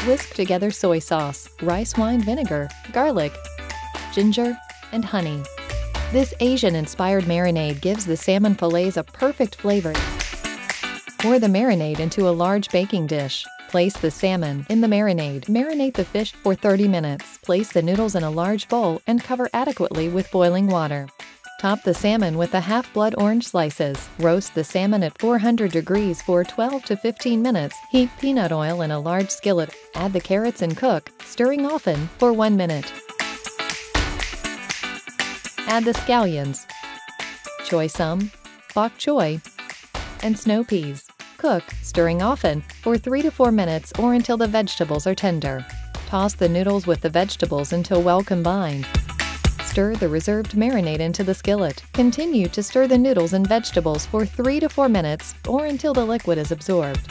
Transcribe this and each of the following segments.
Whisk together soy sauce, rice wine vinegar, garlic, ginger, and honey. This Asian-inspired marinade gives the salmon fillets a perfect flavor. Pour the marinade into a large baking dish. Place the salmon in the marinade. Marinate the fish for 30 minutes. Place the noodles in a large bowl and cover adequately with boiling water. Top the salmon with the half-blood orange slices. Roast the salmon at 400 degrees for 12 to 15 minutes. Heat peanut oil in a large skillet. Add the carrots and cook, stirring often, for 1 minute. Add the scallions, choy sum, bok choy, and snow peas. Cook, stirring often, for 3 to 4 minutes or until the vegetables are tender. Toss the noodles with the vegetables until well combined. Stir the reserved marinade into the skillet. Continue to stir the noodles and vegetables for 3 to 4 minutes or until the liquid is absorbed.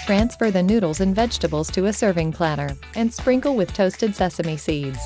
Transfer the noodles and vegetables to a serving platter and sprinkle with toasted sesame seeds.